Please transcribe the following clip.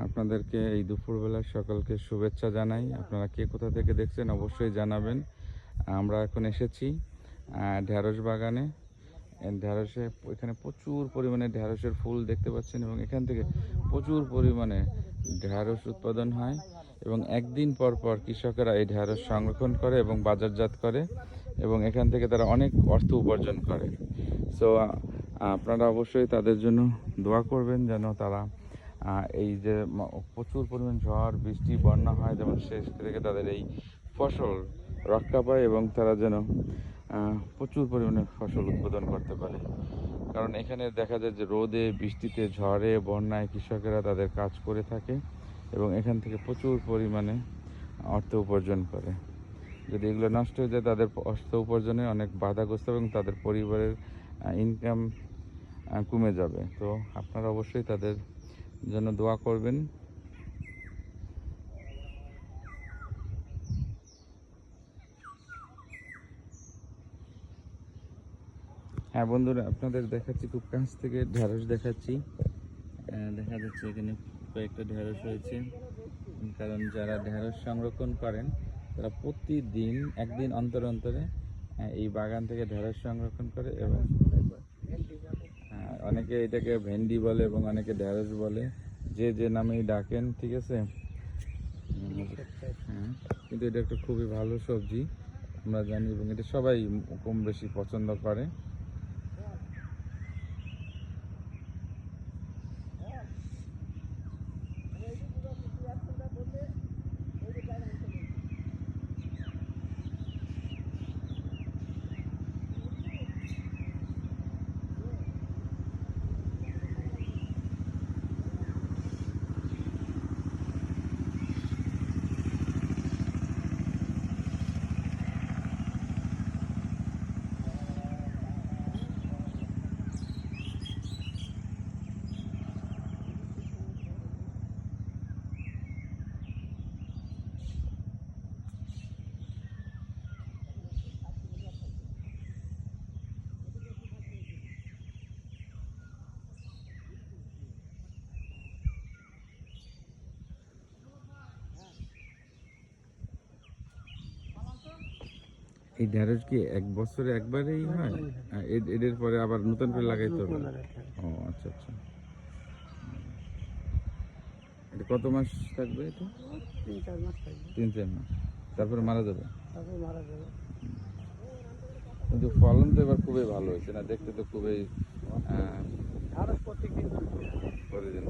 আপনাদেরকে এই দুপুরবেলা সকলকে শুভেচ্ছা জানাই। আপনারা কে কোথা থেকে দেখছেন অবশ্যই জানাবেন। আমরা এখন এসেছি ঢ্যাঁড়স বাগানে। ঢ্যাঁড়সে এখানে প্রচুর পরিমাণে ঢ্যাঁড়সের ফুল দেখতে পাচ্ছেন এবং এখান থেকে প্রচুর পরিমাণে ঢ্যাঁড়স উৎপাদন হয় এবং একদিন পর পর কৃষকেরা এই ঢ্যাঁড়স সংরক্ষণ করে এবং বাজারজাত করে এবং এখান থেকে তারা অনেক অর্থ উপার্জন করে। সো আপনারা অবশ্যই তাদের জন্য দোয়া করবেন যেন তারা এই যে প্রচুর পরিমাণ ঝড় বৃষ্টি বন্যা হয় যেমন শেষ থেকে তাদের এই ফসল রক্ষা পায় এবং তারা যেন প্রচুর পরিমাণে ফসল উৎপাদন করতে পারে। কারণ এখানে দেখা যায় যে রোদে বৃষ্টিতে ঝড়ে বন্যায় কৃষকেরা তাদের কাজ করে থাকে এবং এখান থেকে প্রচুর পরিমাণে অর্থ উপার্জন করে। যদি এগুলো নষ্ট হয়ে যায় তাদের অর্থ উপার্জনে অনেক বাধাগ্রস্ত এবং তাদের পরিবারের ইনকাম কমে যাবে। তো আপনারা অবশ্যই তাদের জন্য দোয়া করবেন। হ্যাঁ বন্ধুরা, আপনাদের দেখাচ্ছি খুব কাছ থেকে ঢ্যাঁড়স দেখাচ্ছি। দেখা যাচ্ছে এখানে কয়েকটা ঢ্যাঁড়স হয়েছে, কারণ যারা ঢ্যাঁড়স সংরক্ষণ করেন তারা প্রতিদিন একদিন অন্তর অন্তরে এই বাগান থেকে ঢ্যাঁড়স সংরক্ষণ করে এবং অনেকে এটাকে ভেন্ডি বলে এবং অনেকে ঢ্যাঁড়স বলে, যে যে নামেই ডাকেন, ঠিক আছে। হ্যাঁ, কিন্তু এটা একটা খুবই ভালো সবজি আমরা জানি এবং এটা সবাই কম বেশি পছন্দ করে। এই ঢ্যাঁড়স কি এক বছরে একবারেই হয়? এদের পরে আবার নতুন করে লাগাইতে হবে? ও আচ্ছা আচ্ছা। এটা কত মাস থাকবে? এটা 3-4 মাস থাকবে। 3-4 মাস, তারপরে মারা যাবে? তারপর মারা যাবে। কিন্তু ফলন তো এবার খুবই ভালো হয়েছে না? দেখতে তো খুবই ঢ্যাঁড়স প্রত্যেকদিন প্রতিদিন